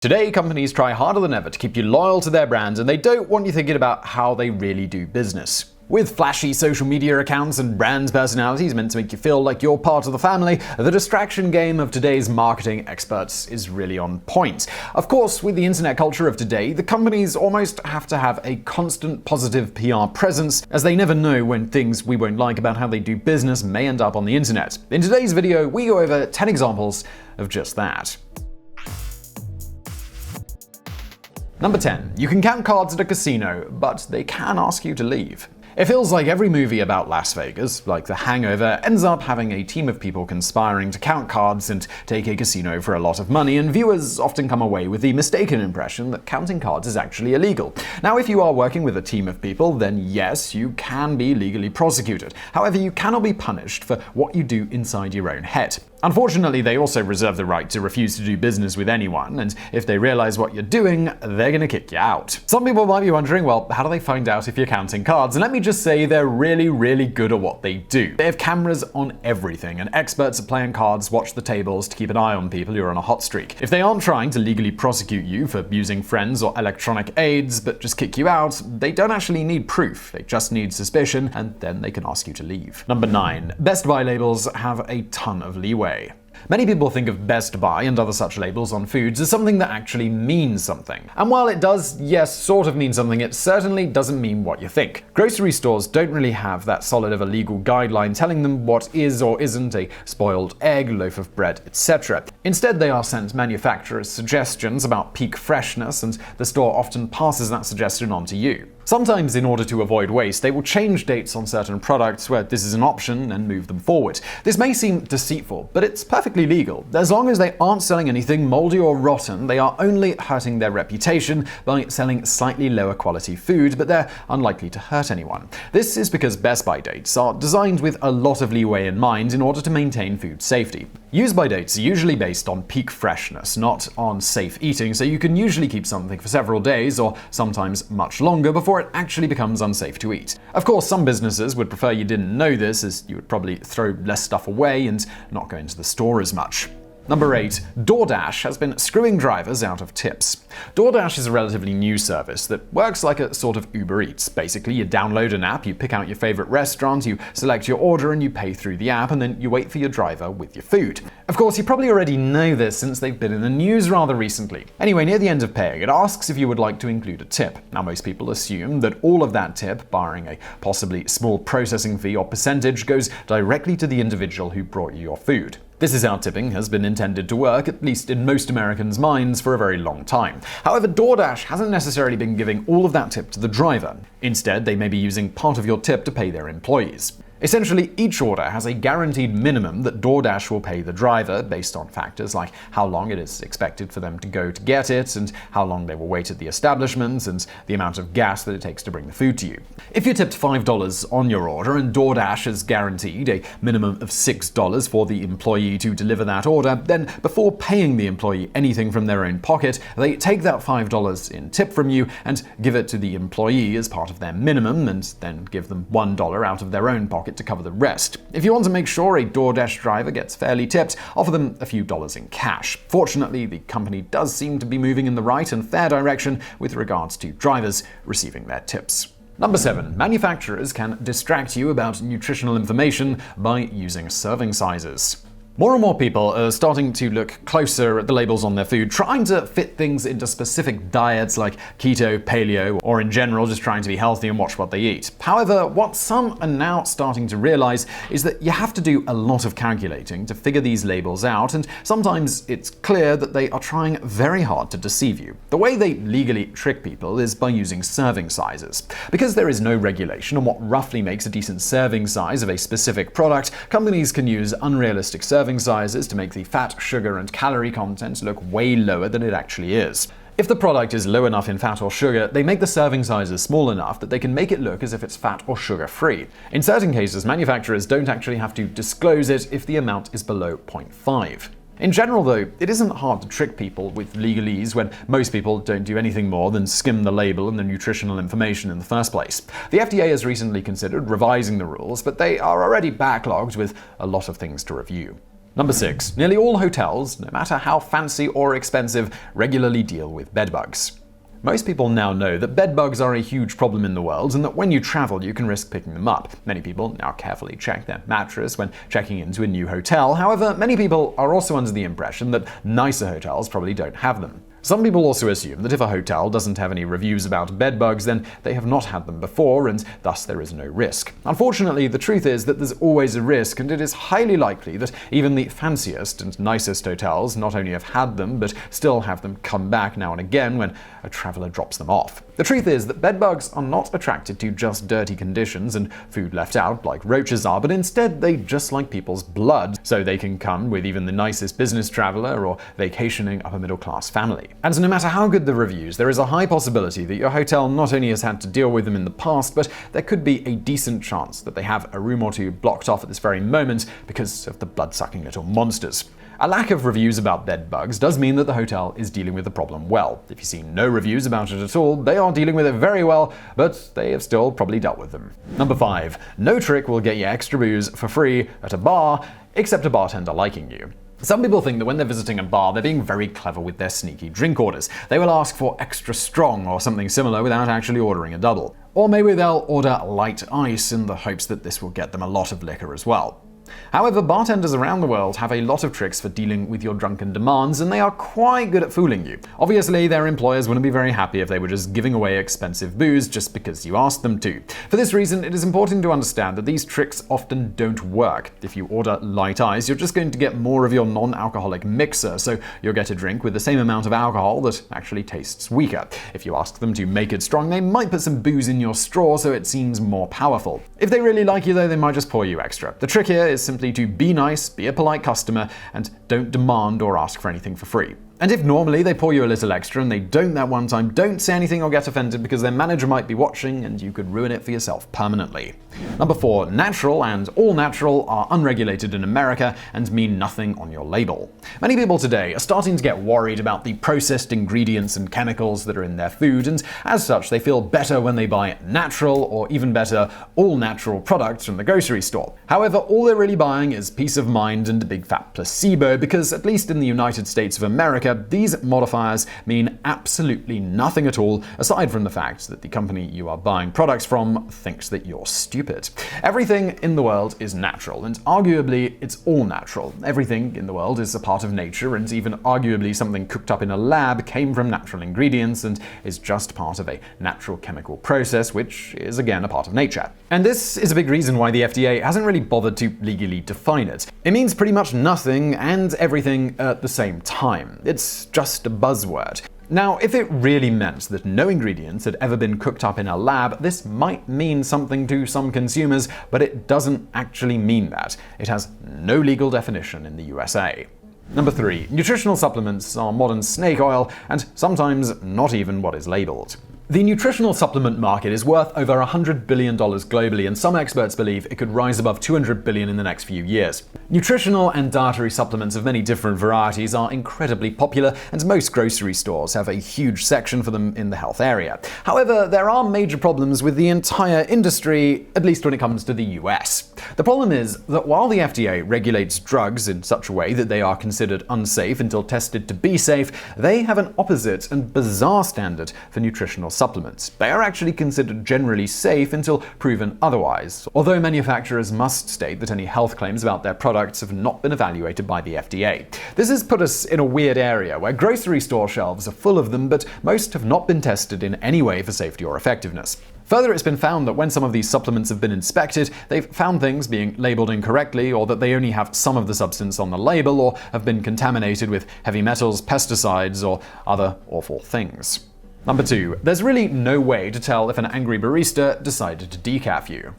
Today, companies try harder than ever to keep you loyal to their brands, and they don't want you thinking about how they really do business. With flashy social media accounts and brand personalities meant to make you feel like you're part of the family, the distraction game of today's marketing experts is really on point. Of course, with the internet culture of today, the companies almost have to have a constant positive PR presence, as they never know when things we won't like about how they do business may end up on the internet. In today's video, we go over 10 examples of just that. Number 10. You can count cards at a casino, but they can ask you to leave. It feels like every movie about Las Vegas, like The Hangover, ends up having a team of people conspiring to count cards and take a casino for a lot of money, and viewers often come away with the mistaken impression that counting cards is actually illegal. Now, if you are working with a team of people, then yes, you can be legally prosecuted. However, you cannot be punished for what you do inside your own head. Unfortunately, they also reserve the right to refuse to do business with anyone, and if they realize what you're doing, they're gonna kick you out. Some people might be wondering, well, how do they find out if you're counting cards? And let me just say they're really good at what they do. They have cameras on everything, and experts at playing cards watch the tables to keep an eye on people who are on a hot streak. If they aren't trying to legally prosecute you for using friends or electronic aids, but just kick you out, they don't actually need proof. They just need suspicion, and then they can ask you to leave. Number 9. Best Buy labels have a ton of leeway. Many people think of Best Buy and other such labels on foods as something that actually means something. And while it does, yes, sort of mean something, it certainly doesn't mean what you think. Grocery stores don't really have that solid of a legal guideline telling them what is or isn't a spoiled egg, loaf of bread, etc. Instead, they are sent manufacturers' suggestions about peak freshness, and the store often passes that suggestion on to you. Sometimes, in order to avoid waste, they will change dates on certain products where this is an option and move them forward. This may seem deceitful, but it's perfectly legal. As long as they aren't selling anything moldy or rotten, they are only hurting their reputation by selling slightly lower quality food, but they're unlikely to hurt anyone. This is because Best By dates are designed with a lot of leeway in mind in order to maintain food safety. Use by dates are usually based on peak freshness, not on safe eating, so you can usually keep something for several days or sometimes much longer before it actually becomes unsafe to eat. Of course, some businesses would prefer you didn't know this, as you would probably throw less stuff away and not go into the store as much. Number 8. DoorDash has been screwing drivers out of tips. DoorDash is a relatively new service that works like a sort of Uber Eats. Basically, you download an app, you pick out your favorite restaurant, you select your order, and you pay through the app, and then you wait for your driver with your food. Of course, you probably already know this since they've been in the news rather recently. Anyway, near the end of paying, it asks if you would like to include a tip. Now, most people assume that all of that tip, barring a possibly small processing fee or percentage, goes directly to the individual who brought you your food. This is how tipping has been intended to work, at least in most Americans' minds, for a very long time. However, DoorDash hasn't necessarily been giving all of that tip to the driver. Instead, they may be using part of your tip to pay their employees. Essentially, each order has a guaranteed minimum that DoorDash will pay the driver based on factors like how long it is expected for them to go to get it, and how long they will wait at the establishment, and the amount of gas that it takes to bring the food to you. If you tipped $5 on your order and DoorDash has guaranteed a minimum of $6 for the employee to deliver that order, then before paying the employee anything from their own pocket, they take that $5 in tip from you and give it to the employee as part of their minimum, and then give them $1 out of their own pocket to cover the rest. If you want to make sure a DoorDash driver gets fairly tipped, offer them a few dollars in cash. Fortunately, the company does seem to be moving in the right and fair direction with regards to drivers receiving their tips. Number 7. Manufacturers can distract you about nutritional information by using serving sizes. More and more people are starting to look closer at the labels on their food, trying to fit things into specific diets like keto, paleo, or in general just trying to be healthy and watch what they eat. However, what some are now starting to realize is that you have to do a lot of calculating to figure these labels out, and sometimes it's clear that they are trying very hard to deceive you. The way they legally trick people is by using serving sizes. Because there is no regulation on what roughly makes a decent serving size of a specific product, companies can use unrealistic serving sizes to make the fat, sugar, and calorie content look way lower than it actually is. If the product is low enough in fat or sugar, they make the serving sizes small enough that they can make it look as if it's fat or sugar-free. In certain cases, manufacturers don't actually have to disclose it if the amount is below 0.5. In general, though, it isn't hard to trick people with legalese when most people don't do anything more than skim the label and the nutritional information in the first place. The FDA has recently considered revising the rules, but they are already backlogged with a lot of things to review. Number 6. Nearly all hotels, no matter how fancy or expensive, regularly deal with bedbugs. Most people now know that bedbugs are a huge problem in the world and that when you travel you can risk picking them up. Many people now carefully check their mattress when checking into a new hotel. However, many people are also under the impression that nicer hotels probably don't have them. Some people also assume that if a hotel doesn't have any reviews about bedbugs, then they have not had them before, and thus there is no risk. Unfortunately, the truth is that there's always a risk, and it is highly likely that even the fanciest and nicest hotels not only have had them, but still have them come back now and again when a traveler drops them off. The truth is that bedbugs are not attracted to just dirty conditions and food left out like roaches are, but instead they just like people's blood, so they can come with even the nicest business traveler or vacationing upper middle class family. And no matter how good the reviews, there is a high possibility that your hotel not only has had to deal with them in the past, but there could be a decent chance that they have a room or two blocked off at this very moment because of the blood-sucking little monsters. A lack of reviews about bedbugs does mean that the hotel is dealing with the problem well. If you see no reviews about it at all, they are dealing with it very well, but they have still probably dealt with them. Number 5. No trick will get you extra booze for free at a bar, except a bartender liking you. Some people think that when they're visiting a bar, they're being very clever with their sneaky drink orders. They will ask for extra strong or something similar without actually ordering a double. Or maybe they'll order light ice in the hopes that this will get them a lot of liquor as well. However, bartenders around the world have a lot of tricks for dealing with your drunken demands, and they are quite good at fooling you. Obviously, their employers wouldn't be very happy if they were just giving away expensive booze just because you asked them to. For this reason, it is important to understand that these tricks often don't work. If you order light ice, you're just going to get more of your non-alcoholic mixer, so you'll get a drink with the same amount of alcohol that actually tastes weaker. If you ask them to make it strong, they might put some booze in your straw so it seems more powerful. If they really like you though, they might just pour you extra. The trick here is simply to be nice, be a polite customer, and don't demand or ask for anything for free. And if normally they pour you a little extra and they don't that one time, don't say anything or get offended because their manager might be watching and you could ruin it for yourself permanently. Number 4. Natural and all natural are unregulated in America and mean nothing on your label. Many people today are starting to get worried about the processed ingredients and chemicals that are in their food, and as such they feel better when they buy natural or even better all natural products from the grocery store. However, all they're really buying is peace of mind and a big fat placebo because, at least in the United States of America, these modifiers mean absolutely nothing at all, aside from the fact that the company you are buying products from thinks that you're stupid. Everything in the world is natural, and arguably it's all natural. Everything in the world is a part of nature, and even arguably something cooked up in a lab came from natural ingredients and is just part of a natural chemical process, which is again a part of nature. And this is a big reason why the FDA hasn't really bothered to legally define it. It means pretty much nothing and everything at the same time. It's just a buzzword. Now, if it really meant that no ingredients had ever been cooked up in a lab, this might mean something to some consumers, but it doesn't actually mean that. It has no legal definition in the USA. Number 3. Nutritional supplements are modern snake oil and sometimes not even what is labeled. The nutritional supplement market is worth over $100 billion globally, and some experts believe it could rise above $200 billion in the next few years. Nutritional and dietary supplements of many different varieties are incredibly popular, and most grocery stores have a huge section for them in the health area. However, there are major problems with the entire industry, at least when it comes to the US. The problem is that while the FDA regulates drugs in such a way that they are considered unsafe until tested to be safe, they have an opposite and bizarre standard for nutritional supplements. They are actually considered generally safe until proven otherwise, although manufacturers must state that any health claims about their products have not been evaluated by the FDA. This has put us in a weird area where grocery store shelves are full of them, but most have not been tested in any way for safety or effectiveness. Further, it's been found that when some of these supplements have been inspected, they've found things being labeled incorrectly, or that they only have some of the substance on the label, or have been contaminated with heavy metals, pesticides, or other awful things. Number 2. There's really no way to tell if an angry barista decided to decaf you.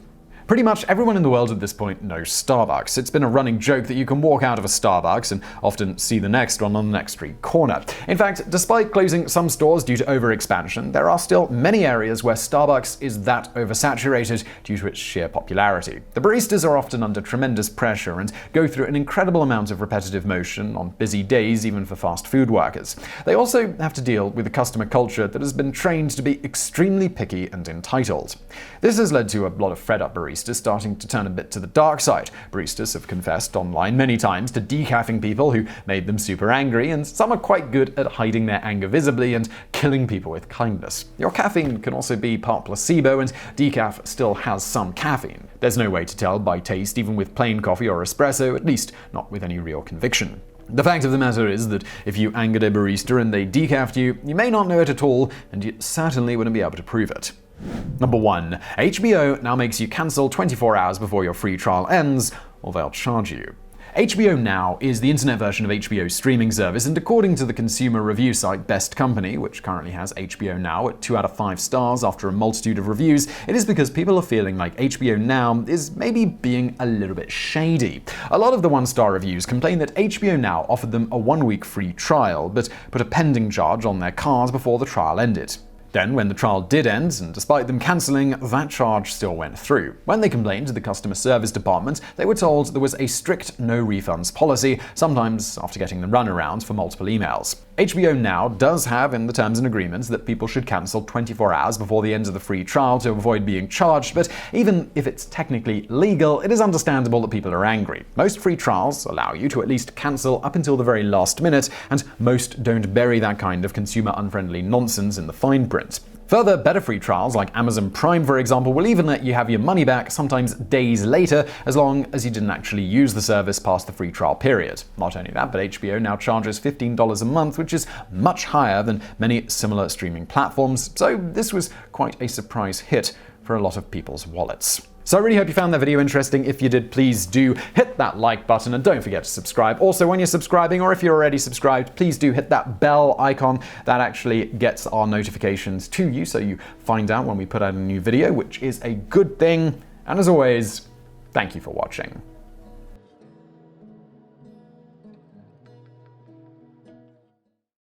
Pretty much everyone in the world at this point knows Starbucks. It's been a running joke that you can walk out of a Starbucks and often see the next one on the next street corner. In fact, despite closing some stores due to overexpansion, there are still many areas where Starbucks is that oversaturated due to its sheer popularity. The baristas are often under tremendous pressure and go through an incredible amount of repetitive motion on busy days, even for fast food workers. They also have to deal with a customer culture that has been trained to be extremely picky and entitled. This has led to a lot of fed-up baristas baristas starting to turn a bit to the dark side. Baristas have confessed online many times to decaffing people who made them super angry, and some are quite good at hiding their anger visibly and killing people with kindness. Your caffeine can also be part placebo, and decaf still has some caffeine. There's no way to tell by taste, even with plain coffee or espresso, at least not with any real conviction. The fact of the matter is that if you angered a barista and they decafed you, you may not know it at all, and you certainly wouldn't be able to prove it. Number 1. HBO now makes you cancel 24 hours before your free trial ends, or they'll charge you. HBO Now is the internet version of HBO's streaming service, and according to the consumer review site Best Company, which currently has HBO Now at 2 out of 5 stars after a multitude of reviews, it is because people are feeling like HBO Now is maybe being a little bit shady. A lot of the 1-star reviews complain that HBO Now offered them a 1-week free trial, but put a pending charge on their cards before the trial ended. Then, when the trial did end, and despite them cancelling, that charge still went through. When they complained to the customer service department, they were told there was a strict no refunds policy, sometimes after getting the runaround for multiple emails. HBO Now does have in the terms and agreements that people should cancel 24 hours before the end of the free trial to avoid being charged, but even if it's technically legal, it is understandable that people are angry. Most free trials allow you to at least cancel up until the very last minute, and most don't bury that kind of consumer-unfriendly nonsense in the fine print. Further, better free trials like Amazon Prime, for example, will even let you have your money back sometimes days later, as long as you didn't actually use the service past the free trial period. Not only that, but HBO now charges $15 a month, which is much higher than many similar streaming platforms, so this was quite a surprise hit for a lot of people's wallets. So I really hope you found that video interesting. If you did, please do hit that like button and don't forget to subscribe. Also, when you're subscribing, or if you're already subscribed, please do hit that bell icon. That actually gets our notifications to you so you find out when we put out a new video, which is a good thing. And as always, thank you for watching.